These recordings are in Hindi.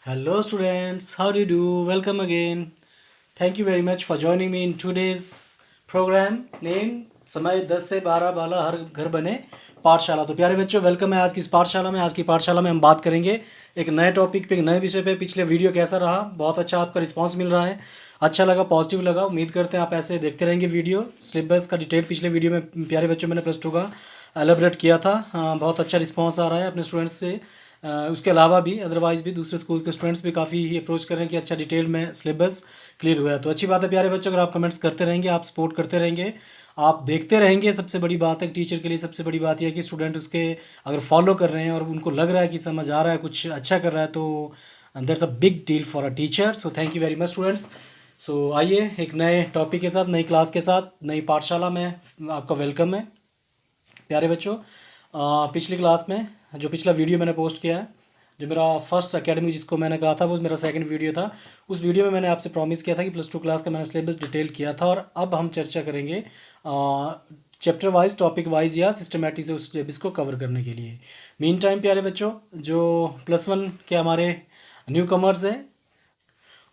Hello, students. How do you do? Welcome again. Thank you very much for joining me in today's program name समय 10 से 12 वाला हर घर बने पाठशाला। तो प्यारे बच्चों, वेलकम है आज की इस पाठशाला में। आज की पाठशाला में हम बात करेंगे एक नए टॉपिक पे, एक नए विषय पे। पिछले वीडियो कैसा रहा? बहुत अच्छा आपका रिस्पांस मिल रहा है, अच्छा लगा, पॉजिटिव लगा। उम्मीद करते हैं आप ऐसे देखते रहेंगे वीडियो। सिलेबस का डिटेल पिछले वीडियो में प्यारे बच्चों मैंने +2 का एलेबरेट किया था। बहुत अच्छा रिस्पॉन्स आ रहा है अपने स्टूडेंट्स से। उसके अलावा भी अदरवाइज़ भी दूसरे स्कूल के स्टूडेंट्स भी काफ़ी अप्रोच कर रहे हैं कि अच्छा डिटेल में सिलेबस क्लियर हुआ है। तो अच्छी बात है प्यारे बच्चों, अगर आप कमेंट्स करते रहेंगे, आप सपोर्ट करते रहेंगे, आप देखते रहेंगे। सबसे बड़ी बात है टीचर के लिए, सबसे बड़ी बात यह है कि स्टूडेंट उसके अगर फॉलो कर रहे हैं और उनको लग रहा है कि समझ आ रहा है, कुछ अच्छा कर रहा है, तो that's a big deal for a teacher. So thank you very much students. So आइए एक नए टॉपिक के साथ, नई क्लास के साथ, नई पाठशाला में आपका वेलकम है प्यारे बच्चों। पिछली क्लास में जो पिछला वीडियो मैंने पोस्ट किया है, जो मेरा फर्स्ट एकेडमिक जिसको मैंने कहा था, वो मेरा सेकंड वीडियो था। उस वीडियो में मैंने आपसे प्रॉमिस किया था कि +2 क्लास का मैंने सिलेबस डिटेल किया था, और अब हम चर्चा करेंगे चैप्टर वाइज, टॉपिक वाइज या सिस्टमेटिक से उस सिलेबस को कवर करने के लिए। मीन टाइम प्यारे बच्चों, जो +1 के हमारे न्यू कमर्स हैं,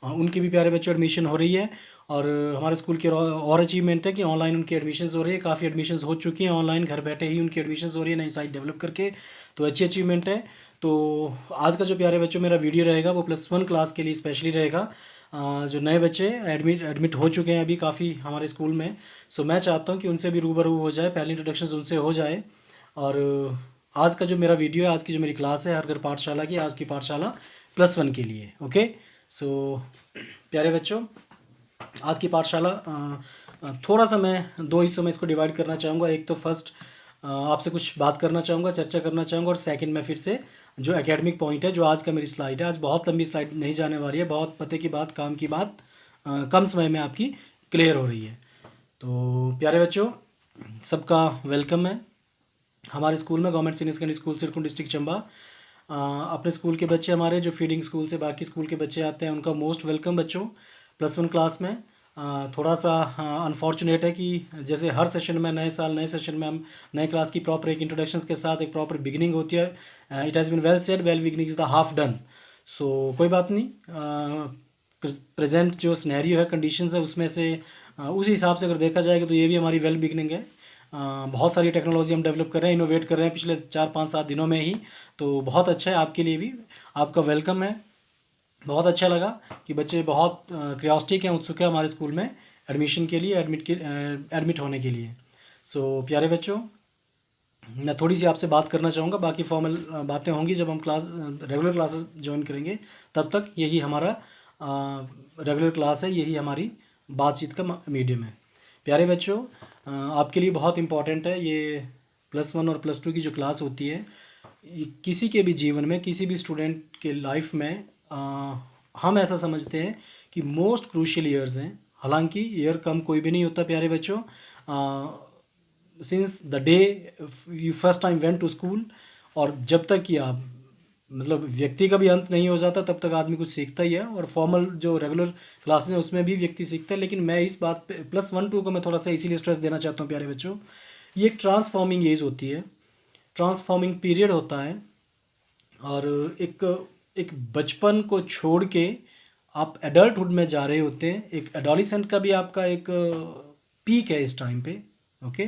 उनकी भी प्यारे बच्चों एडमिशन हो रही है। और हमारे स्कूल की और अचीवमेंट है कि ऑनलाइन उनकी एडमिशन हो रही है। काफ़ी एडमिशन हो चुकी हैं ऑनलाइन, घर बैठे ही उनकी एडमिशन हो रही है नई साइट डेवलप करके। तो अच्छी अचीवमेंट है। तो आज का जो प्यारे बच्चों मेरा वीडियो रहेगा वो +1 क्लास के लिए स्पेशली रहेगा। जो नए बच्चे एडमिट हो चुके हैं अभी काफ़ी हमारे स्कूल में। सो मैं चाहता हूँ कि उनसे भी रूबरू हो जाए, पहले इंट्रोडक्शन उनसे हो जाए। और आज का जो मेरा वीडियो है, आज की जो मेरी क्लास है हर घर पाठशाला की, आज की पाठशाला +1 के लिए। ओके। सो प्यारे बच्चों, आज की पाठशाला थोड़ा सा मैं 2 हिस्सों में इसको डिवाइड करना चाहूँगा। एक तो फर्स्ट आपसे कुछ बात करना चाहूँगा, चर्चा करना चाहूँगा, और सेकंड में फिर से जो एकेडमिक पॉइंट है, जो आज का मेरी स्लाइड है। आज बहुत लंबी स्लाइड नहीं जाने वाली है, बहुत पते की बात, काम की बात कम समय में आपकी क्लियर हो रही है। तो प्यारे बच्चों, सबका वेलकम है हमारे स्कूल में, government senior secondary school Sirkund, district Chamba. अपने स्कूल के बच्चे, हमारे जो फीडिंग स्कूल से बाकी स्कूल के बच्चे आते हैं, उनका मोस्ट वेलकम बच्चों +1 क्लास में। थोड़ा सा अनफॉर्चुनेट है कि जैसे हर सेशन में, नए साल नए सेशन में हम नए क्लास की प्रॉपर एक इंट्रोडक्शंस के साथ एक प्रॉपर बिगिनिंग होती है। It has been well said, well beginning is the half done. So कोई बात नहीं, प्रेजेंट जो सिनेरियो है, कंडीशंस है, उसमें से उस हिसाब से अगर देखा जाएगा तो ये भी हमारी वेल बिगिनिंग है। बहुत सारी टेक्नोलॉजी हम डेवलप कर रहे हैं, इनोवेट कर रहे हैं पिछले 4 5 7 दिनों में ही। तो बहुत अच्छा है, आपके लिए भी आपका वेलकम है। बहुत अच्छा लगा कि बच्चे बहुत क्रियोस्टिक हैं, उत्सुक है हमारे स्कूल में एडमिशन के लिए, एडमिट होने के लिए। सो प्यारे बच्चों, मैं थोड़ी सी आपसे बात करना चाहूँगा, बाकी फॉर्मल बातें होंगी जब हम रेगुलर क्लासेस ज्वाइन करेंगे। तब तक यही हमारा रेगुलर क्लास है, यही हमारी बातचीत का मीडियम है। प्यारे बच्चों, आपके लिए बहुत इम्पॉर्टेंट है ये +1 और +2 की जो क्लास होती है। किसी के भी जीवन में, किसी भी स्टूडेंट के लाइफ में हम ऐसा समझते हैं कि मोस्ट क्रूशियल ईयर्स हैं। हालांकि ईयर कम कोई भी नहीं होता प्यारे बच्चों। Since the day you first time went to school, और जब तक कि आप, मतलब व्यक्ति का भी अंत नहीं हो जाता, तब तक आदमी कुछ सीखता ही है। और फॉर्मल जो रेगुलर क्लासेस हैं उसमें भी व्यक्ति सीखता है। लेकिन मैं इस बात पे +1 2 को मैं थोड़ा सा इसीलिए स्ट्रेस देना चाहता हूँ प्यारे बच्चों, ये एक ट्रांसफॉर्मिंग एज होती है, ट्रांसफॉर्मिंग पीरियड होता है। और एक एक बचपन को छोड़ के आप एडल्टहुड में जा रहे होते हैं। एक एडोलिसेंट का भी आपका एक पीक है इस टाइम पे। ओके।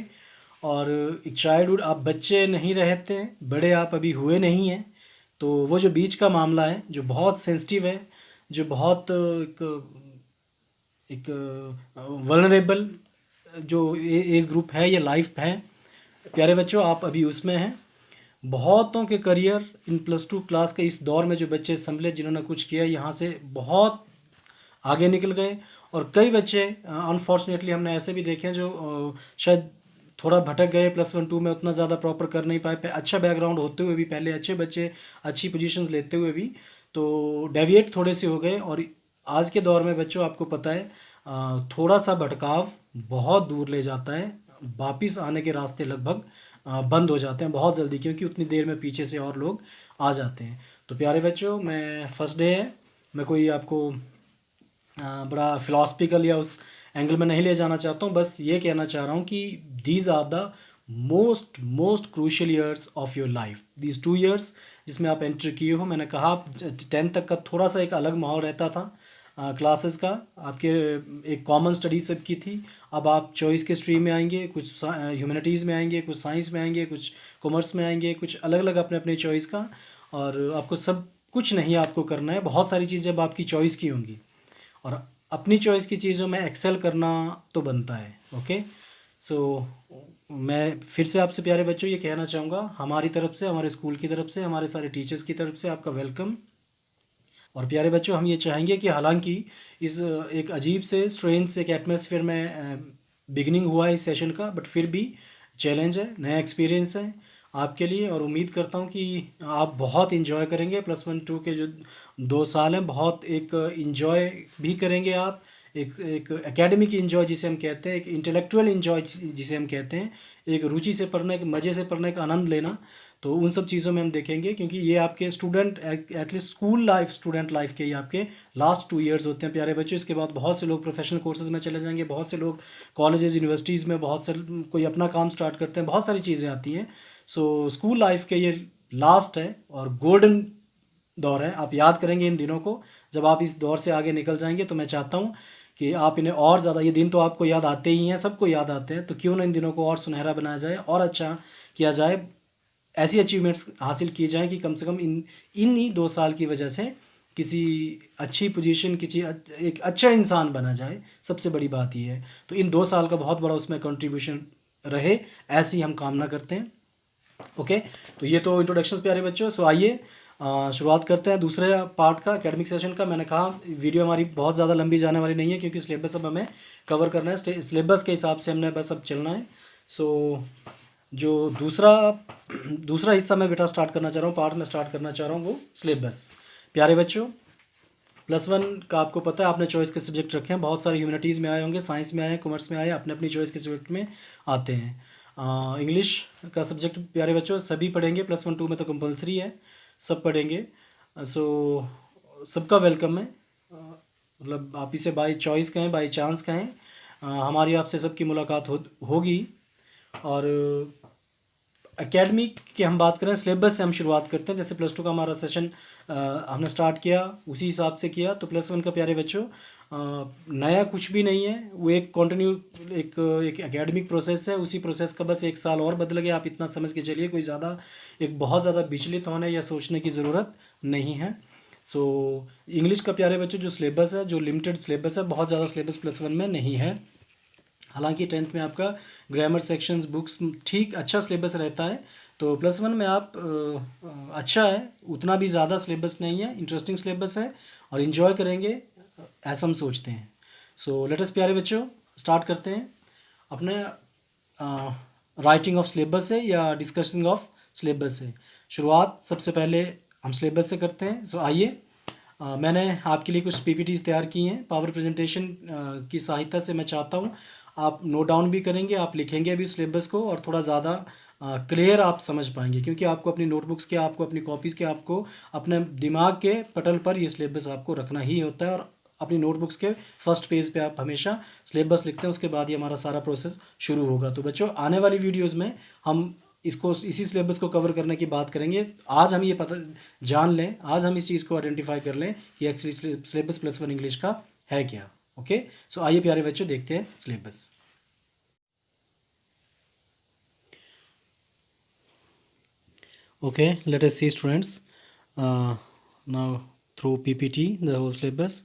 और एक चाइल्डहुड, आप बच्चे नहीं रहते हैं, बड़े आप अभी हुए नहीं हैं। तो वो जो बीच का मामला है, जो बहुत सेंसिटिव है, जो बहुत एक वल्नरेबल जो एज ग्रुप है या लाइफ है, प्यारे बच्चों आप अभी उसमें हैं। बहुतों के करियर इन +2 क्लास के इस दौर में जो बच्चे संभले, जिन्होंने कुछ किया, यहाँ से बहुत आगे निकल गए। और कई बच्चे अनफॉर्चुनेटली हमने ऐसे भी देखे हैं जो शायद थोड़ा भटक गए, +1 2 में उतना ज़्यादा प्रॉपर कर नहीं पाए, अच्छा बैकग्राउंड होते हुए भी, पहले अच्छे बच्चे, अच्छी पोजीशंस लेते हुए भी, तो डेविएट थोड़े से हो गए। और आज के दौर में बच्चों आपको पता है, थोड़ा सा भटकाव बहुत दूर ले जाता है, वापिस आने के रास्ते लगभग बंद हो जाते हैं बहुत जल्दी, क्योंकि उतनी देर में पीछे से और लोग आ जाते हैं। तो प्यारे बच्चों, मैं फर्स्ट डे है, मैं कोई आपको बड़ा फिलोसफिकल या उस एंगल में नहीं ले जाना चाहता हूँ। बस ये कहना चाह रहा हूँ कि these are the most crucial years of your life, these 2 years जिसमें आप एंटर किए हो। मैंने कहा 10th तक का थोड़ा सा एक अलग माहौल रहता था क्लासेस का, आपके एक कॉमन स्टडी सबकी थी। अब आप चॉइस के स्ट्रीम में आएंगे, कुछ ह्यूमैनिटीज़ में आएंगे, कुछ साइंस में आएंगे, कुछ कॉमर्स में आएंगे, कुछ अलग अलग अपने अपने चॉइस का। और आपको सब कुछ नहीं आपको करना है, बहुत सारी चीज़ें अब आपकी चॉइस की होंगी, और अपनी चॉइस की चीज़ों में एक्सेल करना तो बनता है। ओके, सो मैं फिर से आपसे प्यारे बच्चों ये कहना चाहूँगा, हमारी तरफ से, हमारे स्कूल की तरफ से, हमारे सारे टीचर्स की तरफ से आपका वेलकम। और प्यारे बच्चों, हम ये चाहेंगे कि हालांकि इस एक अजीब से स्ट्रेंज से एक एटमॉस्फेयर में बिगनिंग हुआ है इस सेशन का, बट फिर भी चैलेंज है, नया एक्सपीरियंस है आपके लिए, और उम्मीद करता हूँ कि आप बहुत इन्जॉय करेंगे। +1 2 के जो 2 साल हैं, बहुत एक इन्जॉय भी करेंगे आप, एक एकेडमिक इन्जॉय जिसे हम कहते हैं, एक इंटेलेक्चुअल इन्जॉय जिसे हम कहते हैं, एक रुचि से पढ़ना, एक मज़े से पढ़ने का आनंद लेना। तो उन सब चीज़ों में हम देखेंगे, क्योंकि ये आपके student at least school life, student life के ये आपके लास्ट 2 years होते हैं प्यारे बच्चों। इसके बाद बहुत से लोग प्रोफेशनल कोर्सेज में चले जाएंगे, बहुत से लोग कॉलेजेस यूनिवर्सिटीज़ में, बहुत से कोई अपना काम स्टार्ट करते हैं, बहुत सारी चीज़ें आती हैं। सो स्कूल लाइफ के ये लास्ट है और गोल्डन दौर है। आप याद करेंगे इन दिनों को, जब आप इस दौर से आगे निकल जाएंगे तो मैं चाहता हूँ कि आप इन्हें और ज़्यादा, ये दिन तो आपको याद आते ही हैं, सबको याद आते हैं, तो क्यों ना इन दिनों को और सुनहरा बनाया जाए और अच्छा किया जाए, ऐसी अचीवमेंट्स हासिल की जाएँ कि कम से कम इन ही 2 साल की वजह से किसी अच्छी पोजीशन, किसी एक अच्छा इंसान बना जाए। सबसे बड़ी बात ये है, तो इन 2 साल का बहुत बड़ा उसमें कंट्रीब्यूशन रहे, ऐसी हम कामना करते हैं। ओके, तो ये तो इंट्रोडक्शंस प्यारे बच्चों। सो आइए शुरुआत करते हैं दूसरे पार्ट का, एकेडमिक सेशन का। मैंने कहा वीडियो हमारी बहुत ज़्यादा लंबी जाने वाली नहीं है, क्योंकि सिलेबस अब हमें कवर करना है, सिलेबस के हिसाब से हमने बस अब चलना है। सो जो दूसरा हिस्सा मैं बेटा स्टार्ट करना चाह रहा हूँ, पार्ट में स्टार्ट करना चाह रहा हूँ, वो सिलेबस। प्यारे बच्चों, +1 का आपको पता है, आपने चॉइस के सब्जेक्ट रखे हैं, बहुत सारे ह्यूमैनिटीज़ में आए होंगे, साइंस में आए हैं, कॉमर्स में आए, अपने अपनी चॉइस के सब्जेक्ट में आते हैं। इंग्लिश का सब्जेक्ट प्यारे बच्चों सभी पढ़ेंगे, +1 2 में तो कंपलसरी है, सब पढ़ेंगे। सो सबका वेलकम है, मतलब आप इसे बाई चॉइस कहें, बाई चांस कहें, हमारी आपसे सबकी मुलाकात होगी। और एकेडमिक की हम बात करें, सिलेबस से हम शुरुआत करते हैं। जैसे +2 का हमारा सेशन हमने स्टार्ट किया, उसी हिसाब से किया। तो +1 का प्यारे बच्चों नया कुछ भी नहीं है, वो एक कंटिन्यू एक एकेडमिक प्रोसेस है, उसी प्रोसेस का बस 1 साल और बदल गया, आप इतना समझ के चलिए। कोई ज़्यादा बहुत ज़्यादा विचलित होने या सोचने की ज़रूरत नहीं है। सो इंग्लिश का प्यारे बच्चों जो सिलेबस है, जो लिमिटेड सिलेबस है, बहुत ज़्यादा सिलेबस +1 में नहीं है। हालांकि 10th में आपका ग्रामर सेक्शंस, बुक्स ठीक अच्छा सिलेबस रहता है, तो +1 में आप अच्छा है, उतना भी ज़्यादा सिलेबस नहीं है, इंटरेस्टिंग सिलेबस है और इन्जॉय करेंगे, ऐसा हम सोचते हैं। सो लेट अस प्यारे बच्चों स्टार्ट करते हैं अपने राइटिंग ऑफ सिलेबस से या डिस्कशनिंग ऑफ सिलेबस से। शुरुआत सबसे पहले हम सिलेबस से करते हैं। सो आइए, मैंने आपके लिए कुछ PPTs तैयार की हैं, पावर प्रेजेंटेशन की सहायता से। मैं चाहता हूँ आप नोट डाउन भी करेंगे, आप लिखेंगे भी सिलेबस को, और थोड़ा ज़्यादा क्लियर आप समझ पाएंगे, क्योंकि आपको अपनी नोटबुक्स के, आपको अपनी कॉपीज़ के, आपको अपने दिमाग के पटल पर ये सिलेबस आपको रखना ही होता है। और अपनी नोटबुक्स के फर्स्ट पेज पे आप हमेशा सिलेबस लिखते हैं, उसके बाद ही हमारा सारा प्रोसेस शुरू होगा। तो बच्चों, आने वाली वीडियोज़ में हम इसी सिलेबस को कवर करने की बात करेंगे। आज हम ये पता जान लें, आज हम इस चीज़ को आइडेंटिफाई कर लें कि एक्चुअली सिलेबस +1 इंग्लिश का है क्या। ओके, सो आइए प्यारे बच्चों देखते हैं syllabus. Okay, let us see students, now through PPT the whole syllabus.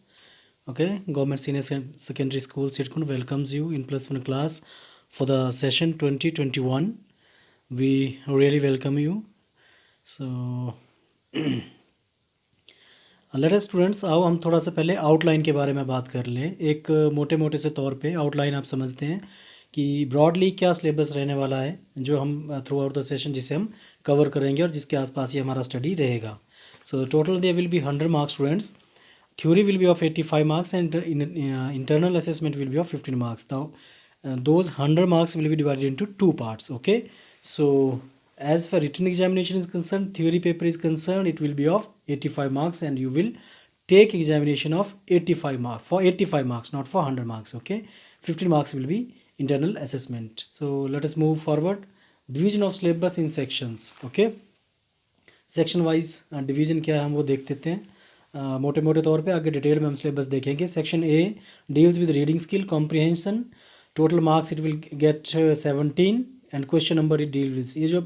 Okay, Government Senior Secondary School Sitkun welcomes you in +1 class for the session 2021. We really welcome you. So let us students, आओ हम थोड़ा सा पहले आउटलाइन के बारे में बात कर लें। एक मोटे मोटे से तौर पे आउटलाइन आप समझते हैं कि ब्रॉडली क्या सिलेबस रहने वाला है, जो हम थ्रू आउट द सेशन जिसे हम कवर करेंगे और जिसके आसपास ही हमारा स्टडी रहेगा। So total they will be 100 marks students, theory will be of 85 marks and internal assessment will be of 15 marks. Now those 100 marks will be divided into 2 parts. Okay, so as far written examination is concerned, theory paper is concerned, it will be of 85 marks and you will take examination of 85 marks, for 85 marks, not for 100 marks. Okay, 15 marks will be internal assessment. So let us move forward. Division of syllabus in sections. Okay, section wise division क्या है हम वो देख लेते हैं मोटे मोटे तौर पे, आगे डिटेल में हम सिलेबस देखेंगे। Section A deals with reading skill comprehension, total marks it will get 17 and question number it deal with. ये जो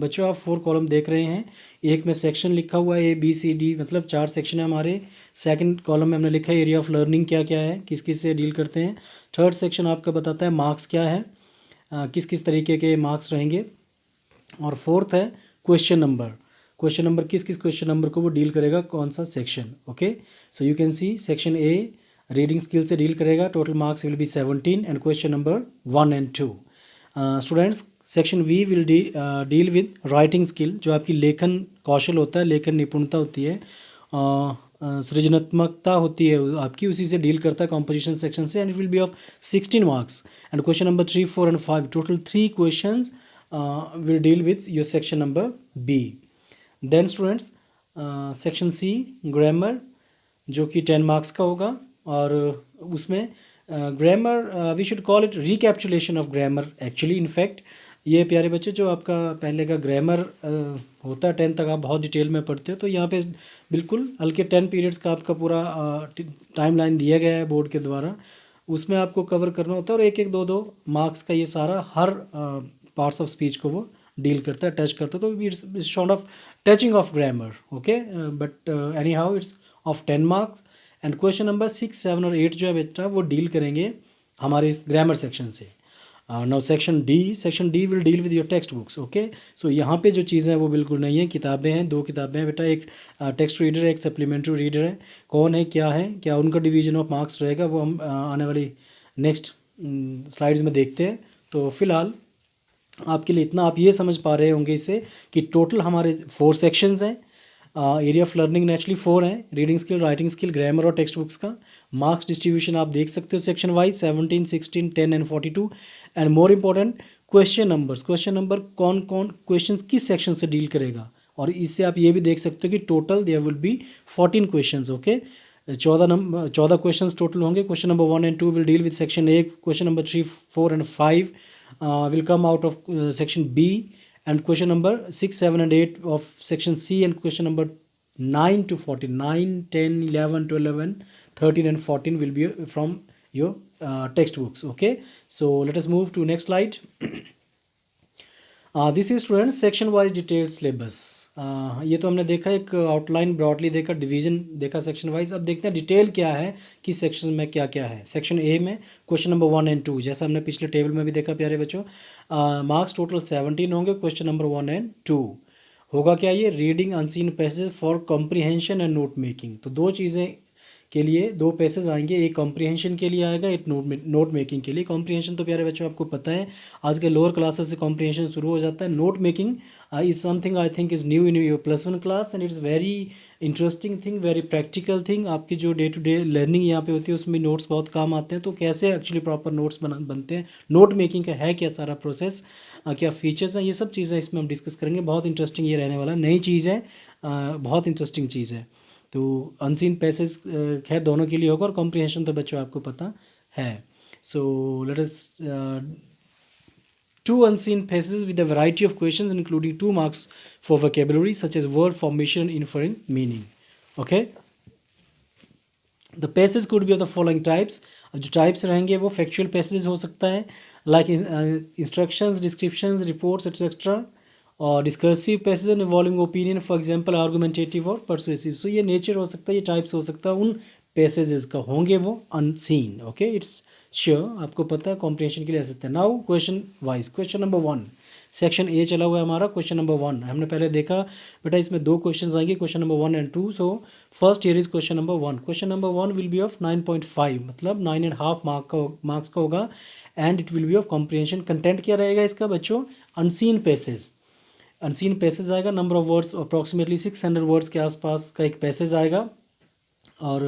बच्चों आप 4 कॉलम देख रहे हैं, एक में सेक्शन लिखा हुआ है ABCD, मतलब 4 सेक्शन है हमारे। सेकंड कॉलम में हमने लिखा है एरिया ऑफ लर्निंग क्या क्या है, किस किस से डील करते हैं। थर्ड सेक्शन आपका बताता है मार्क्स क्या है, किस किस तरीके के मार्क्स रहेंगे। और फोर्थ है क्वेश्चन नंबर, क्वेश्चन नंबर किस किस क्वेश्चन नंबर को वो डील करेगा, कौन सा section. Okay, so you can see section A reading skill से डील करेगा, total marks will be 17 and question number 1 and 2। Students, section we will deal with writing skill, जो आपकी लेखन कौशल होता है, लेखन निपुणता होती है, सृजनात्मकता होती है आपकी, उसी से डील करता है कॉम्पोजिशन सेक्शन से, and it will be of 16 marks and question number 3, 4 and 5, total 3 questions will deal with your section number B. Then students, section C grammar, जो कि 10 मार्क्स का होगा, और उसमें grammar we should call it recapitulation of grammar actually. In fact ये प्यारे बच्चे जो आपका पहले का ग्रामर होता है 10 तक आप बहुत डिटेल में पढ़ते हो, तो यहाँ पे बिल्कुल हल्के 10 पीरियड्स का आपका पूरा टाइम लाइन दिया गया है बोर्ड के द्वारा, उसमें आपको कवर करना होता है, और एक एक दो दो मार्क्स का ये सारा हर पार्ट्स ऑफ स्पीच को वो डील करता है, टच करता है, तो it's sort of touching of grammar. Okay, but any how it's of 10 marks and question number 6, 7 और 8 जो है बेटा वो डील करेंगे हमारे इस ग्रामर सेक्शन से। Now section D will deal with your text books. Okay, so यहाँ पे जो चीज़ें हैं वो बिल्कुल नहीं है, किताबें हैं, 2 किताबें हैं बेटा, एक टेक्स्ट रीडर है, एक सप्लीमेंट्री रीडर है। कौन है, क्या उनका डिवीजन ऑफ मार्क्स रहेगा, वो हम आने वाली नेक्स्ट स्लाइड्स में देखते हैं। तो फिलहाल आपके लिए इतना आप ये समझ पा रहे होंगे इससे कि टोटल हमारे 4 सेक्शंस हैं, एरिया ऑफ लर्निंग नेचुरली 4 हैं, reading skill, writing skill, grammar और टेक्स्ट बुक्स का। मार्क्स डिस्ट्रीब्यूशन आप देख सकते हो section wise 17, 16, 10 and 42। And more important question number कौन कौन क्वेश्चन किस सेक्शन से डील करेगा, और इससे आप ये भी देख सकते हो कि total there will be 14 question. Okay, 14 question total होंगे। Question number 1 and 2 will deal with section A, question number 3, 4 and 5 will come out of section B, and question number 6, 7 and 8 of section C, and question number 9 to 14, 9, 10, 11, 12, 13 and 14 will be from your textbooks. Okay, so let us move to next slide. This is students section wise detailed syllabus. ये तो हमने देखा, एक आउटलाइन ब्रॉडली देखा, डिवीजन देखा सेक्शन वाइज। अब देखते हैं डिटेल क्या है कि सेक्शन में क्या क्या है। सेक्शन ए में क्वेश्चन नंबर 1 and 2, जैसा हमने पिछले टेबल में भी देखा प्यारे बच्चों, मार्क्स टोटल 17 होंगे। क्वेश्चन नंबर 1 and 2 होगा क्या, ये reading unseen passage for comprehension and note making. तो 2 चीज़ें के लिए 2 पैसेज आएंगे, एक कॉम्प्रीहेंशन के लिए आएगा, एक नोट मेकिंग के लिए। कॉम्प्रीहेंशन तो प्यारे बच्चों आपको पता है आज के लोअर क्लासेस से कॉम्प्रीहेंशन शुरू हो जाता है। Note making is something I think is new in your +1 class, and it's very interesting thing, very practical thing. आपकी जो डे टू डे लर्निंग यहाँ पे होती है उसमें नोट्स बहुत काम आते हैं। तो कैसे एक्चुअली प्रॉपर नोट्स बनते हैं, नोट मेकिंग का है क्या सारा प्रोसेस, क्या फीचर्स हैं, ये सब चीज़ें इसमें हम डिस्कस करेंगे। बहुत इंटरेस्टिंग ये रहने वाला, नई चीज़ है, बहुत इंटरेस्टिंग चीज़ है। तो अनसीन पैसेज खैर दोनों के लिए होगा, और कॉम्प्रीहेंशन तो बच्चों आपको पता है। सो let us 2 unseen passages with a variety of questions including 2 marks for vocabulary such as word formation and inferring meaning. Okay, the passages could be of the following types. जो टाइप्स रहेंगे वो फैक्चुअल पैसेज हो सकता है, like instructions, descriptions, reports etcetera, और discursive passage involving opinion, for example argumentative और परसुएसिव। सो ये नेचर हो सकता है, ये टाइप्स हो सकता है उन पैसेजेस का, होंगे वो अनसीन। ओके, इट्स श्योर, आपको पता है कॉम्प्रिहेंशन के लिए आ सकते हैं। Now question wise, question number 1 section A चला हुआ है हमारा। क्वेश्चन नंबर 1 हमने पहले देखा बेटा, इसमें 2 क्वेश्चन आएंगे, question number 1 and 2। So first year is question number 1। Question number 1 will be of 9.5, मतलब 9.5 मार्क्स का होगा, and it will be of comprehension. Content क्या रहेगा इसका बच्चों, अनसीन पैसेज, अनसीन पैसेज आएगा। Number of words approximately 600 words के आसपास का एक पैसेज आएगा, और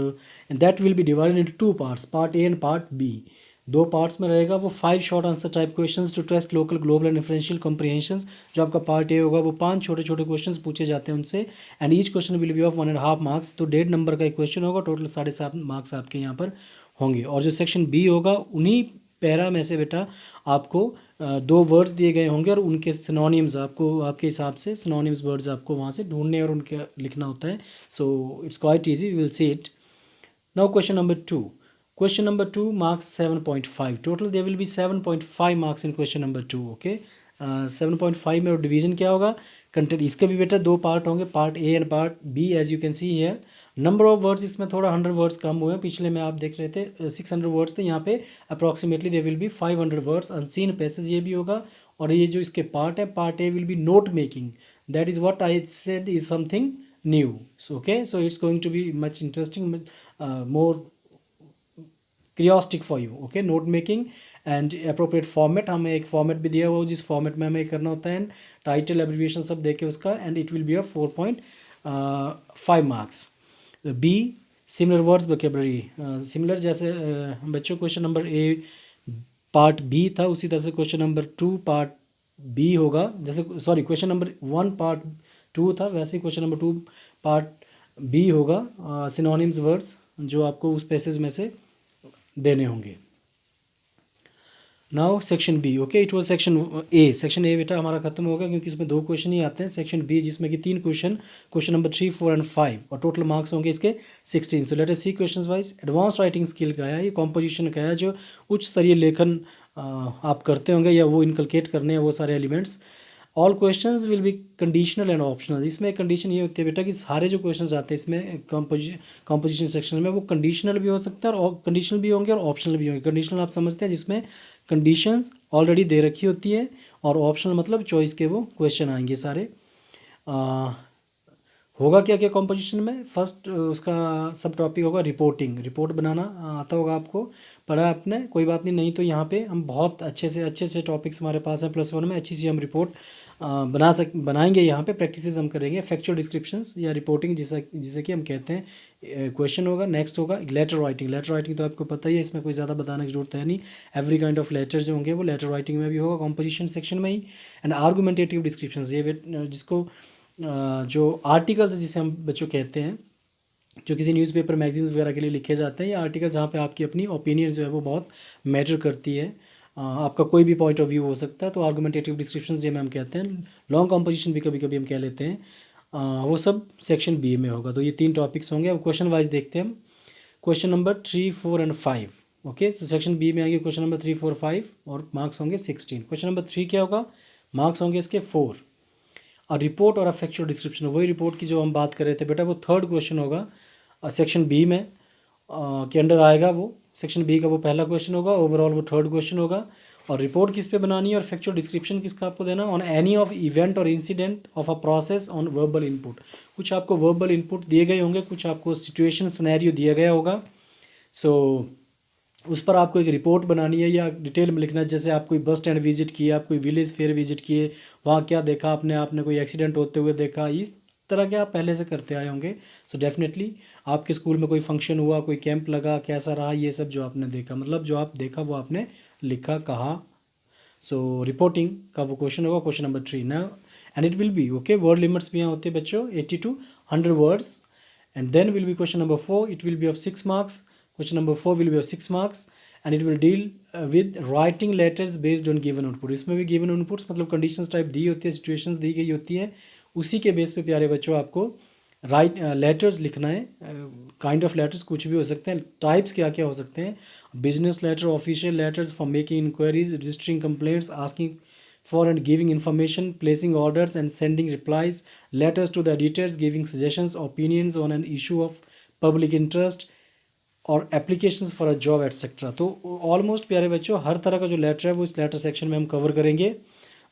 that will be divided into 2 parts, part A and part B. 2 parts में रहेगा वो 5 short answer type questions to test local, global and differential comprehensions. जो आपका पार्ट ए होगा वो 5 छोटे छोटे क्वेश्चंस पूछे जाते हैं उनसे, and each question will be of 1.5 marks. तो 1.5 नंबर का एक क्वेश्चन होगा, टोटल 7.5 मार्क्स आपके यहाँ पर होंगे। और जो सेक्शन बी होगा उन्हीं पैरा में से बेटा आपको दो वर्ड्स दिए गए होंगे और उनके सिनोनिम्स आपको आपके हिसाब से सिनोनिम्स वर्ड्स आपको वहाँ से ढूंढने और उनके लिखना होता है. So it's quite easy, we will see it. Now question number 2. Question number 2 marks 7.5. Total there will be 7.5 marks in question number 2. Okay. 7.5 में और डिवीजन क्या होगा? कंटेंट इसके भी बेटा दो पार्ट होंगे, part A and part B. As you can see here number of words इसमें थोड़ा 100 वर्ड्स कम हुए हैं. पिछले में आप देख रहे थे 600 वर्ड्स थे, यहाँ पे approximately there will be 500 words. Unseen passage ये भी होगा. और ये जो इसके पार्ट है, part A will be note making. That is what I said is something new. So okay, so it's going to be much interesting, more curiostic for you. Okay, note making and appropriate format. हमें एक फॉर्मेट भी दिया हुआ है जिस फॉर्मेट में हमें करना होता है. टाइटल एब्रिविएशन सब देके उसका, and it will be a 4.5 marks. B similar words vocabulary. Similar जैसे बच्चों question number A part B था, उसी तरह से क्वेश्चन नंबर 2 पार्ट बी होगा. जैसे सॉरी क्वेश्चन नंबर 1 पार्ट 2 था, वैसे ही क्वेश्चन नंबर 2 पार्ट बी होगा. सिनोनिम्स वर्ड्स जो आपको उस पैसेज में से देने होंगे. Now section B. Okay, it was section A. Section A बेटा हमारा खत्म होगा क्योंकि इसमें 2 क्वेश्चन ही आते हैं. सेक्शन बी जिसमें कि 3 क्वेश्चन, क्वेश्चन नंबर 3, 4 एंड 5, और टोटल मार्क्स होंगे इसके 16. So let us see questions wise. Advance writing skill का है, ये कॉम्पोजिशन का है, जो उच्च स्तरीय लेखन आप करते होंगे या वो इनकलकेट करने हैं वो सारे elements. All questions will be conditional and optional. इसमें कंडीशन ये होती है बेटा कि सारे जो क्वेश्चंस आते हैं इसमें कॉम्पोजिशन सेक्शन में, वो कंडीशनल भी हो सकता है और कंडीशनल भी होंगे और ऑप्शनल भी होंगे. कंडीशनल आप समझते हैं जिसमें कंडीशंस ऑलरेडी दे रखी होती है, और ऑप्शनल मतलब चॉइस के वो क्वेश्चन आएंगे सारे. होगा क्या क्या कॉम्पोजिशन में? फर्स्ट उसका सब टॉपिक होगा रिपोर्टिंग. रिपोर्ट बनाना आता होगा आपको, पढ़ा आपने, कोई बात नहीं. नहीं तो यहाँ पे हम बहुत अच्छे से टॉपिक्स हमारे पास हैं +1 में, अच्छी सी हम रिपोर्ट बनाएंगे. यहाँ पे प्रैक्टिसेस हम करेंगे. फैक्चुअल डिस्क्रिप्शंस या रिपोर्टिंग जिसे कि हम कहते हैं, क्वेश्चन होगा. नेक्स्ट होगा लेटर राइटिंग. लेटर राइटिंग तो आपको पता ही है, इसमें कोई ज़्यादा बताने की जरूरत है नहीं. एवरी काइंड ऑफ लेटर जो होंगे वो लेटर राइटिंग में भी होगा, कॉम्पोजिशन सेक्शन में ही. एंड आर्गूमेंटेटिव डिस्क्रिप्शन, ये जिसको जो आर्टिकल्स जिसे हम बच्चों कहते हैं, जो किसी न्यूज़पेपर मैगजीन्स वगैरह के लिए लिखे जाते हैं, या आर्टिकल जहाँ पे आपकी अपनी ओपिनियन जो है वो बहुत मैटर करती है, आपका कोई भी पॉइंट ऑफ व्यू हो सकता है, तो आर्गुमेंटेटिव डिस्क्रिप्शन जिन्हें हम कहते हैं. लॉन्ग कॉम्पोजिशन भी कभी कभी हम कह लेते हैं, वो सब सेक्शन बी में होगा. तो ये 3 टॉपिक्स होंगे. अब क्वेश्चन वाइज देखते हैं हम. Question number 3, 4 and 5. ओके, तो सेक्शन बी में आएंगे क्वेश्चन नंबर 3, 4, 5 और मार्क्स होंगे 16. क्वेश्चन नंबर 3 क्या होगा? मार्क्स होंगे इसके 4. और रिपोर्ट और फैक्चुअल डिस्क्रिप्शन, वही रिपोर्ट की जो हम बात कर रहे थे बेटा, वो 3rd क्वेश्चन होगा सेक्शन बी में के अंडर आएगा. वो सेक्शन बी का वो पहला क्वेश्चन होगा. ओवरऑल वो 3rd क्वेश्चन होगा. और रिपोर्ट किस पे बनानी है और फैक्चुअल डिस्क्रिप्शन किसका आपको देना? ऑन एनी ऑफ इवेंट और incident of a process on verbal input. कुछ आपको वर्बल इनपुट दिए गए होंगे, कुछ आपको सिचुएशन सिनेरियो दिया गया होगा. सो उस पर आपको एक रिपोर्ट बनानी है या डिटेल में लिखना है. जैसे आप कोई बस स्टैंड विजिट किए, आप कोई विलेज फेयर विजिट किए, वहाँ क्या देखा आपने कोई एक्सीडेंट होते हुए देखा, इस तरह के आप पहले से करते आए होंगे. सो डेफिनेटली आपके स्कूल में कोई फंक्शन हुआ, कोई कैंप लगा, कैसा रहा, ये सब जो आपने देखा, मतलब जो आप देखा वो आपने लिखा, कहा. सो रिपोर्टिंग का वो क्वेश्चन होगा क्वेश्चन नंबर 3 ना. And it will be okay, word limits भी यहाँ होते हैं बच्चों, 80 to 100 words. And then will be question number 4, it will be of 6 marks. Question number 4 will be of 6 marks and it will deal with writing letters based on given input. इसमें भी गिवन इनपुट्स मतलब कंडीशंस टाइप दी होती है, सिचुएशंस दी गई होती है, उसी के बेस पे प्यारे बच्चों आपको लेटर्स लिखना है. काइंड ऑफ लेटर्स कुछ भी हो सकते हैं. टाइप्स क्या क्या हो सकते हैं? Business letter, official letters for making inquiries, registering complaints, asking for and giving information, placing orders and sending replies, letters to the editors, giving suggestions, opinions on an issue of public interest और applications for a job etcetera. तो ऑलमोस्ट प्यारे बच्चों हर तरह का जो लेटर है वो इस लेटर सेक्शन में हम कवर करेंगे.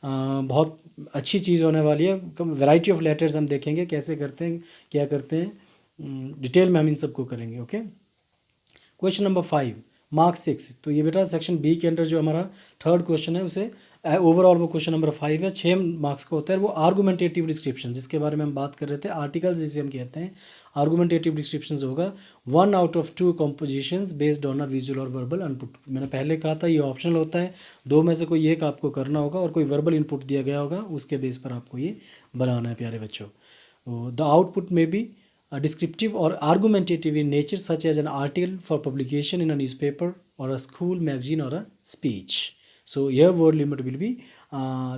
बहुत अच्छी चीज़ होने वाली है. वैरायटी ऑफ लेटर्स हम देखेंगे कैसे करते हैं, क्या करते हैं, डिटेल में हम इन सबको करेंगे. Okay, question number 5 marks 6. तो ये बेटा सेक्शन बी के अंडर जो हमारा 3rd क्वेश्चन है, उसे ओवरऑल वो क्वेश्चन नंबर 5 है, 6 मार्क्स का होता है. वो आर्गुमेंटेटिव डिस्क्रिप्शन जिसके बारे में हम बात कर रहे थे, आर्टिकल्स जिसे हम कहते हैं, आर्गुमेंटेटिव डिस्क्रिप्शन होगा. 1 out of 2 compositions based on a visual और वर्बल इनपुट. मैंने पहले कहा था ये ऑप्शनल होता है, 2 में से कोई एक आपको करना होगा और कोई वर्बल इनपुट दिया गया होगा, उसके बेस पर आपको ये बनाना है प्यारे बच्चों. द आउटपुट में भी descriptive or argumentative in nature, such as an article for publication in a newspaper or a school magazine or a speech. So your word limit will be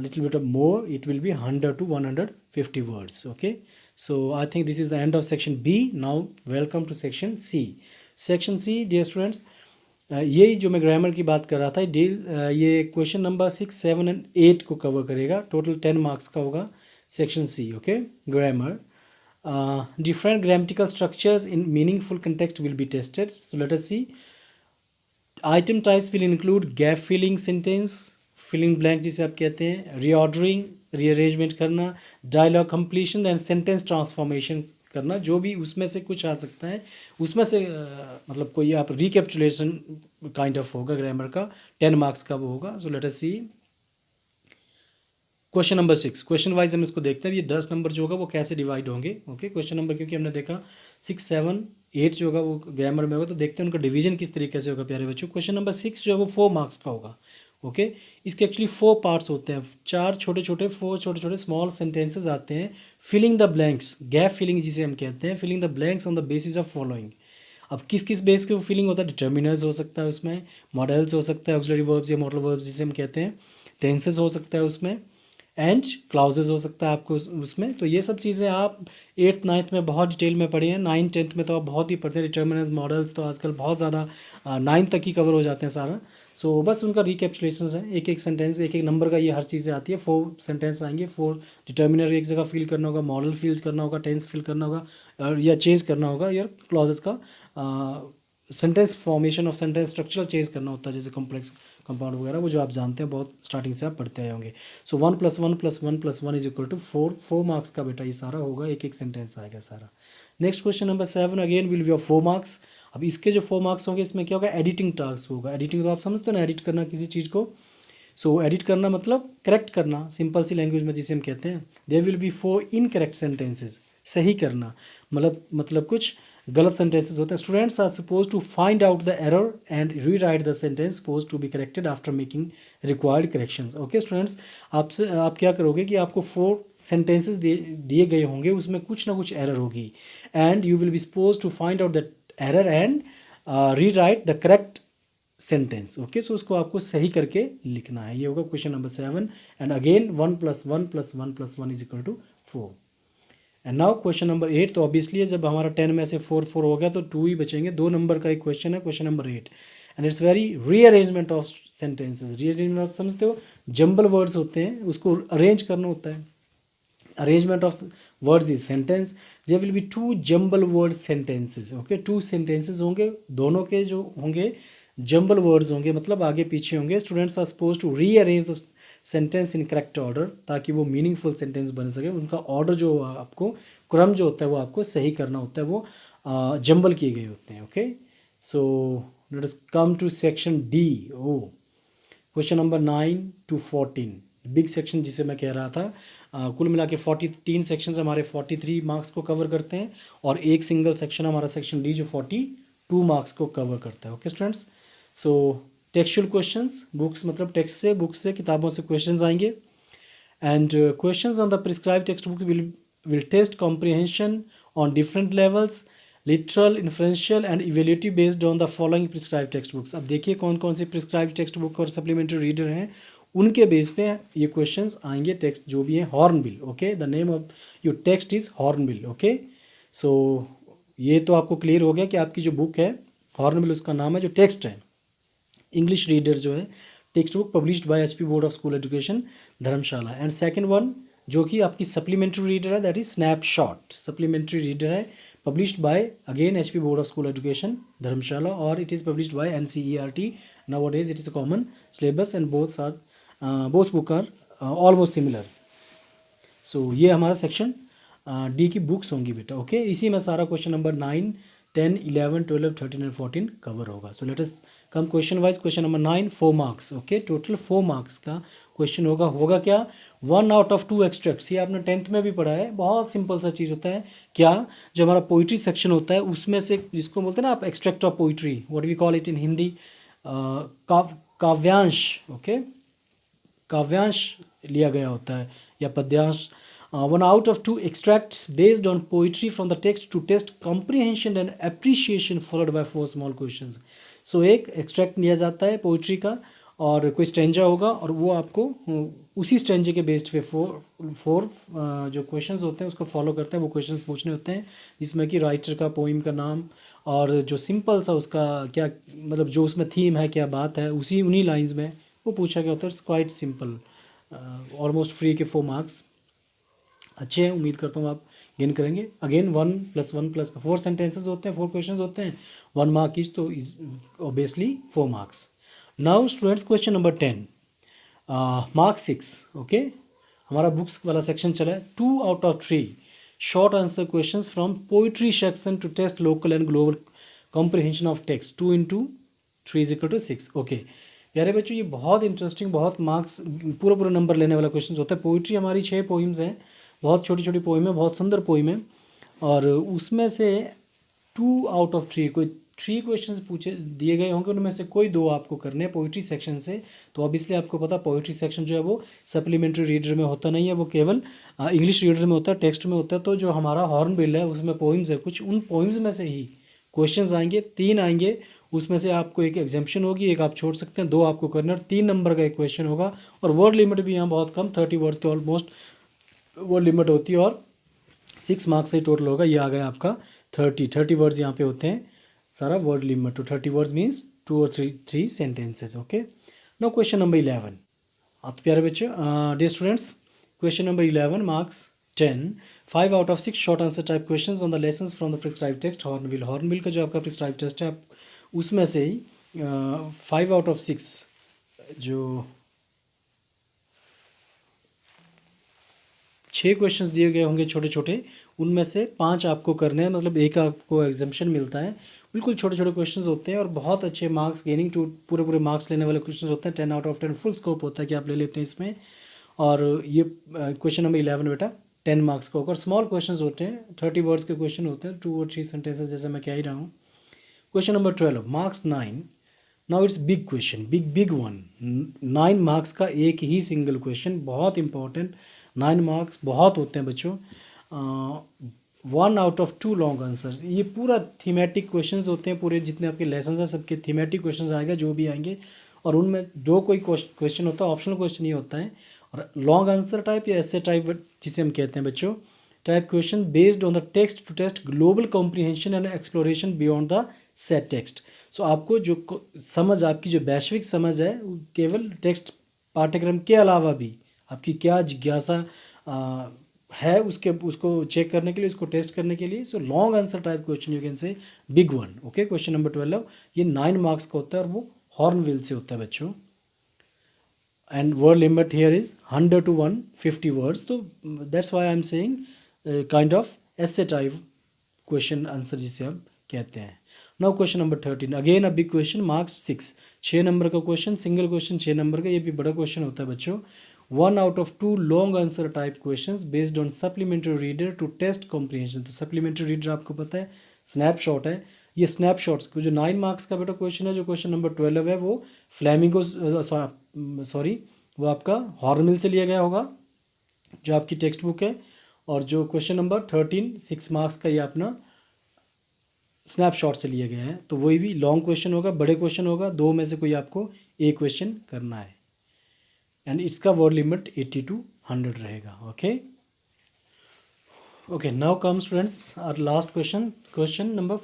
little bit of more. It will be 100 to 150 words. Okay. So I think this is the end of section B. Now welcome to section C. Section C, dear students, यही जो मैं ग्रामर की बात कर रहा था ये क्वेश्चन नंबर 6, 7 एंड 8 को कवर करेगा. टोटल 10 मार्क्स का होगा section C. Okay. Grammar. Different grammatical structures in meaningful context will be tested. So let us see. Item types will include gap filling sentence, filling blank जिसे आप कहते हैं, reordering, rearrangement करना, dialogue completion and sentence transformation करना. जो भी उसमें से कुछ आ सकता है उसमें से मतलब कोई आप रिकैपिचुलेशन काइंड ऑफ होगा ग्रामर का. 10 मार्क्स का वो होगा. सो लेट अस सी क्वेश्चन नंबर 6. क्वेश्चन वाइज हम इसको देखते हैं. ये 10 नंबर जो होगा वो कैसे डिवाइड होंगे. ओके. क्वेश्चन नंबर क्योंकि हमने देखा 6, 7, 8 जो होगा वो ग्रामर में होगा, तो देखते हैं उनका डिवीजन किस तरीके से होगा प्यारे बच्चों. क्वेश्चन नंबर 6 जो है वो 4 मार्क्स का होगा. ओके. इसके एक्चुअली 4 पार्ट्स होते हैं. 4 छोटे छोटे स्मॉल सेंटेंसेस आते हैं. Filling the blanks, gap filling जिसे हम कहते हैं, filling the blanks on the basis of following. अब किस किस बेस के वो फिलिंग होता है. डिटर्मिनर्स हो सकता है उसमें, मॉडल्स हो सकता है, ऑक्सिलरी वर्ब्स या मॉडल वर्ब्स जिसे हम कहते हैं, टेंसेस हो सकता है उसमें, एंड क्लाउजेज हो सकता है आपको उसमें. तो ये सब चीज़ें आप 8th 9th में बहुत डिटेल में पढ़ी हैं. 9th 10th में तो आप बहुत ही पढ़ते हैं. डिटर्मिनर्स, मॉडल्स तो आजकल बहुत ज़्यादा 9th तक ही कवर हो जाते हैं सारा. सो बस उनका रिकैपिचुलेशन है. एक एक सेंटेंस, एक एक नंबर का ये हर चीज़ें आती है. 4 सेंटेंस आएंगे. 4 डिटर्मिनर एक जगह फिल करना होगा, मॉडल फिल करना होगा, टेंस फिल करना होगा या चेंज करना होगा, या क्लॉजेस का sentence formation of sentence structure change करना होता है, जैसे कॉम्प्लेक्स कंपाउंड वगैरह, वो जो आप जानते हैं बहुत स्टार्टिंग से आप पढ़ते आए होंगे. सो 1 + 1 + 1 + 1 = 4. 4 मार्क्स का बेटा ये सारा होगा. एक एक सेंटेंस आएगा सारा. Next question number 7 again will be of 4 marks. अब इसके जो 4 मार्क्स होंगे इसमें क्या होगा, एडिटिंग टास्क होगा. एडिटिंग तो आप समझते हो ना, एडिट करना किसी चीज़ को. सो एडिट करना मतलब करेक्ट करना, सिंपल सी लैंग्वेज में जिसे हम कहते हैं. There will be 4 incorrect sentences. सही करना मतलब कुछ गलत सेंटेंसेस होते हैं. Students are suppose to find out the error and rewrite the sentence suppose to be corrected after making required corrections. Okay students, आप क्या करोगे कि आपको 4 सेंटेंसेस दिए गए होंगे, उसमें कुछ ना कुछ एरर होगी, and you will be suppose to find out that error and rewrite the correct sentence. Okay. So उसको आपको सही करके लिखना है. ये होगा question number 7. And again 1 + 1 + 1 + 1 = 4. And now question number 8. तो ऑब्वियसली जब हमारा 10 में से 4 4 हो गया तो 2 ही बचेंगे. 2 नंबर का एक क्वेश्चन है, question number 8. And it's very rearrangement of sentences. Rearrangement आप समझते हो, जंबल वर्ड्स होते हैं उसको अरेंज करना होता है. Arrangement of words is sentence. There will be 2 jumble word sentences. Okay. 2 sentences होंगे, दोनों के जो होंगे जंबल वर्ड्स होंगे, मतलब आगे पीछे होंगे. Students are suppose to rearrange the sentence in correct order ताकि वो मीनिंगफुल सेंटेंस बन सके. उनका ऑर्डर जो आपको क्रम जो होता है वो आपको सही करना होता है, वो जंबल किए गए होते हैं. Okay. So let us come to section D. Oh question number 9 to 14 big section जिसे मैं कह रहा था. कुल मिला के 43 सेक्शन हमारे 43 मार्क्स को कवर करते हैं, और एक सिंगल सेक्शन हमारा सेक्शन डी जो 42 मार्क्स को कवर करता है. Okay students. So textual questions, books मतलब टेक्स्ट से, बुक्स से, किताबों से क्वेश्चंस आएंगे. And questions on the prescribed text book will test comprehension on different levels, literal, inferential and evaluative based on the following prescribe text books. अब देखिए कौन कौन सी प्रिस्क्राइब टेक्स्ट बुक और सप्लीमेंट्री रीडर हैं, उनके बेस पे ये क्वेश्चंस आएंगे. टेक्स्ट जो भी है Hornbill. Okay. The name of your text is Hornbill. Okay. So ये तो आपको क्लियर हो गया कि आपकी जो बुक है हॉर्नबिल उसका नाम है. जो टेक्स्ट है इंग्लिश रीडर जो है text book published by HP board of school education Dharamshala. And second one जो कि आपकी सप्लीमेंट्री रीडर है that is snapshot. Supplementary reader है published by again HP board of school education Dharamshala, और it is published by NCERT. nowadays it is a common syllabus and both book are almost similar. सो ये हमारा सेक्शन डी की बुक्स होंगी बेटा. ओके. इसी में सारा क्वेश्चन नंबर 9, 10, 11, 12, 13 एंड 14 कवर होगा. So let us come question wise. Question number 9 4 marks. Okay. Total 4 marks का क्वेश्चन होगा क्या, 1 out of 2 एक्सट्रैक्ट्स. ये आपने 10th में भी पढ़ा है. बहुत सिंपल सा चीज़ होता है. क्या, जो हमारा पोइट्री सेक्शन होता है उसमें से, जिसको बोलते हैं ना आप extract of poetry, what we call it in Hindi काव्यांश. ओके. काव्यांश लिया गया होता है या पद्यांश. 1 out of 2 extracts based on poetry from the text to test comprehension and appreciation followed by 4 small questions. सो एक एक्सट्रैक्ट लिया जाता है पोइट्री का और कोई स्ट्रेंजर होगा और वो आपको उसी स्ट्रेंजर के बेस्ड पे फोर जो क्वेश्चंस होते हैं उसको फॉलो करते हैं, वो क्वेश्चंस पूछने होते हैं जिसमें कि राइटर का पोइम का नाम और जो सिंपल सा उसका क्या मतलब जो उसमें थीम है क्या बात है उसी उन्हीं लाइंस में वो पूछा गया होता है। It's quite simple, almost free के 4 मार्क्स अच्छे हैं, उम्मीद करता हूँ आप गेन करेंगे। अगेन 1+1+4 सेंटेंसेस होते हैं, 4 क्वेश्चंस होते हैं, 1 मार्क ईच, तो is obviously 4 marks. Now students question number 10, mark 6। Okay, हमारा बुक्स वाला सेक्शन चला है। 2 out of 3 short answer questions from poetry section to test local and global comprehension of text, 2 into 3 = 6। Okay प्यारे बच्चों, ये बहुत इंटरेस्टिंग, बहुत मार्क्स पूरा पूरा नंबर लेने वाला क्वेश्चन होता है। पोइट्री हमारी 6 पोइम्स हैं, बहुत छोटी छोटी पोइम है, बहुत सुंदर पोइम है, और उसमें से 2 out of 3 कोई 3 क्वेश्चंस पूछे दिए गए होंगे, उनमें से कोई 2 आपको करने हैं पोइट्री सेक्शन से। तो अब इसलिए आपको पता पोइट्री सेक्शन जो है वो सप्लीमेंट्री रीडर में होता नहीं है, वो केवल इंग्लिश रीडर में होता है, टेक्स्ट में होता है। तो जो हमारा हॉर्नबिल है उसमें पोइम्स है कुछ, उन पोइम्स में से ही क्वेश्चंस आएंगे, 3 आएंगे, उसमें से आपको एक एग्जाम्पशन होगी, एक आप छोड़ सकते हैं, 2 आपको करना है, 3 नंबर का एक क्वेश्चन होगा। और वर्ड लिमिट भी यहाँ बहुत कम, 30 वर्ड्स के ऑलमोस्ट वर्ड लिमिट होती है, और 6 मार्क्स से टोटल होगा। ये आ गया आपका 30 वर्ड्स यहाँ पे होते हैं सारा वर्ड लिमिट। तो 30 वर्ड्स मीन्स 2 और 3 sentences. Okay, no question number 11। आप प्यारे बच्चे, dear students, question number 11 marks 10, 5 out of 6 short answer type questions on the lessons from the prescribe text Hornbill. Hornbill का जो आपका प्रिस्क्राइब टेस्ट है, आप उसमें से ही 5 out of 6 जो 6 क्वेश्चंस दिए गए होंगे छोटे छोटे, उनमें से 5 आपको करने हैं, मतलब एक आपको एग्जाम्पशन मिलता है। बिल्कुल छोटे छोटे क्वेश्चंस होते हैं और बहुत अच्छे मार्क्स गेनिंग टू पूरे पूरे मार्क्स लेने वाले क्वेश्चंस होते हैं। 10 out of 10 फुल स्कोप होता है कि आप ले लेते हैं इसमें। और ये क्वेश्चन नंबर 11 बेटा 10 मार्क्स का होकर स्मॉल क्वेश्चंस होते हैं, 30 वर्ड्स के क्वेश्चन होते हैं, 2 और 3 सेंटेंसेस, जैसे मैं कह ही रहा हूँ। Question number 12 marks 9। Now it's big question, big one. 9 marks का एक ही सिंगल क्वेश्चन, बहुत इंपॉर्टेंट। 9 मार्क्स बहुत होते हैं बच्चों। 1 out of 2 लॉन्ग आंसर्स, ये पूरा थीमेटिक क्वेश्चंस होते हैं, पूरे जितने आपके लेसन हैं सबके थीमेटिक क्वेश्चंस आएगा जो भी आएंगे, और उनमें 2 कोई क्वेश्चन होता है, ऑप्शनल क्वेश्चन ही होता है। और लॉन्ग आंसर टाइप या ऐसे टाइप जिसे हम कहते हैं बच्चों, type question based on the text to test global comprehension and exploration beyond the set text. So आपको जो समझ, आपकी जो वैश्विक समझ है, केवल टेक्स्ट पाठ्यक्रम के अलावा भी आपकी क्या जिज्ञासा है उसको चेक करने के लिए, उसको टेस्ट करने के लिए। So long answer type question you can say big one. Okay, question number 12 ये 9 मार्क्स का होता है और वो हॉर्नबिल से होता है बच्चों। And word limit here is 100 to 150 words. तो that's why I am saying kind of ऐसे टाइप क्वेश्चन आंसर जिसे हम कहते हैं। Now question number 13 again a big question, marks 6, 6 number का क्वेश्चन, सिंगल क्वेश्चन 6 नंबर का, ये भी बड़ा क्वेश्चन होता है बच्चों। 1 out of 2 long answer type questions based on supplementary reader to test comprehension. तो सप्लीमेंट्री रीडर आपको पता है स्नैपशॉट है। ये स्नैपशॉट्स को जो 9 मार्क्स का बेटा क्वेश्चन है, जो क्वेश्चन नंबर 12 है, वो फ्लैमिंगो सॉरी वो आपका हॉर्नबिल से लिया गया होगा जो आपकी टेक्स्ट बुक है। और जो क्वेश्चन नंबर 13 6 मार्क्स का, ये अपना स्नैपशॉट से लिया गया है। तो वही भी लॉन्ग क्वेश्चन होगा, बड़े क्वेश्चन होगा, 2 में से कोई आपको एक क्वेश्चन करना है। एंड इसका वर्ड लिमिट 80 to 100 रहेगा। Okay okay, now come students are last question, question number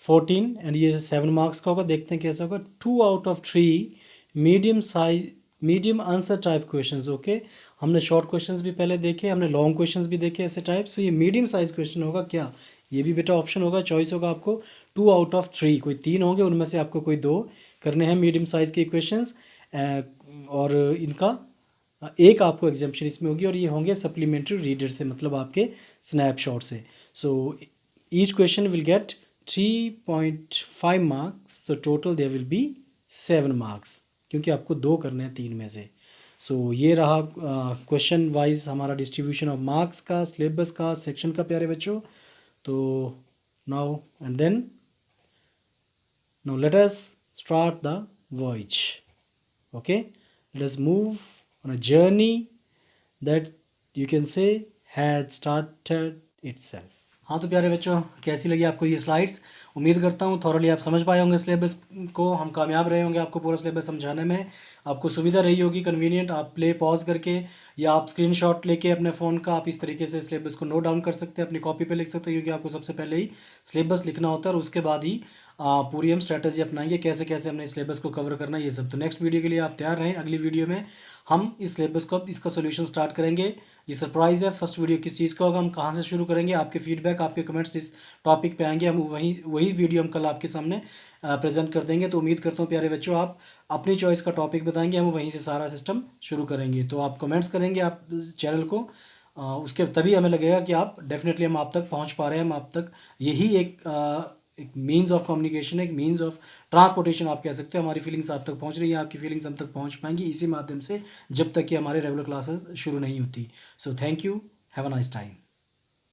14, and ये 7 मार्क्स का होगा। देखते हैं कैसा होगा। 2 out of 3 medium answer type questions. Okay, हमने शॉर्ट क्वेश्चंस भी पहले देखे, हमने लॉन्ग क्वेश्चंस भी देखे ऐसे टाइप। सो ये मीडियम साइज क्वेश्चन होगा क्या, ये भी बेटा ऑप्शन होगा, चॉइस होगा आपको। 2 out of 3 कोई 3 होंगे, उनमें से आपको कोई 2 करने हैं मीडियम साइज़ के क्वेश्चंस, और इनका एक आपको एग्जाम्पशन इसमें होगी, और ये होंगे सप्लीमेंट्री रीडर से, मतलब आपके स्नैपशॉट से। So each question will get 3.5 marks, so total there will be 7 marks, क्योंकि आपको 2 करने हैं 3 में से। सो ये रहा क्वेश्चन वाइज हमारा डिस्ट्रीब्यूशन ऑफ मार्क्स का, सिलेबस का, सेक्शन का प्यारे बच्चों। तो now and then now let us start the voyage. Okay, let us move on a journey that you can say had started itself. हाँ तो प्यारे बच्चों, कैसी लगी आपको ये स्लाइड्स? उम्मीद करता हूँ थॉरली आप समझ पाए होंगे सिलेबस को, हम कामयाब रहे होंगे आपको पूरा सिलेबस समझाने में, आपको सुविधा रही होगी, कन्वीनियंट। आप प्ले पॉज करके या आप स्क्रीनशॉट लेके अपने फ़ोन का आप इस तरीके से सिलेबस को नोट डाउन कर सकते हैं, अपनी कॉपी पे लिख सकते हैं, क्योंकि आपको सबसे पहले ही सिलेबस लिखना होता है और उसके बाद ही पूरी हम स्ट्रैटेजी अपनाएंगे कैसे कैसे हमने सिलेबस को कवर करना है ये सब। तो नेक्स्ट वीडियो के लिए आप तैयार रहें। अगली वीडियो में हम इस सिलेबस को अब इसका सोल्यूशन स्टार्ट करेंगे। ये सरप्राइज़ है, फर्स्ट वीडियो किस चीज़ का होगा, हम कहाँ से शुरू करेंगे, आपके फीडबैक, आपके कमेंट्स इस टॉपिक पे आएंगे, हम वही वीडियो हम कल आपके सामने प्रेजेंट कर देंगे। तो उम्मीद करता हूँ प्यारे बच्चों आप अपनी चॉइस का टॉपिक बताएंगे, हम वहीं से सारा सिस्टम शुरू करेंगे। तो आप कमेंट्स करेंगे आप चैनल को, उसके तभी हमें लगेगा कि आप डेफिनेटली हम आप तक पहुंच पा रहे हैं, हम आप तक यही एक मीन्स ऑफ कम्युनिकेशन है, एक मीन्स ऑफ ट्रांसपोर्टेशन आप कह सकते हो। हमारी फीलिंग्स आप तक पहुंच रही है, आपकी फीलिंग्स हम तक पहुंच पाएंगी इसी माध्यम से, जब तक कि हमारे रेगुलर क्लासेस शुरू नहीं होती। सो thank you, have a nice time.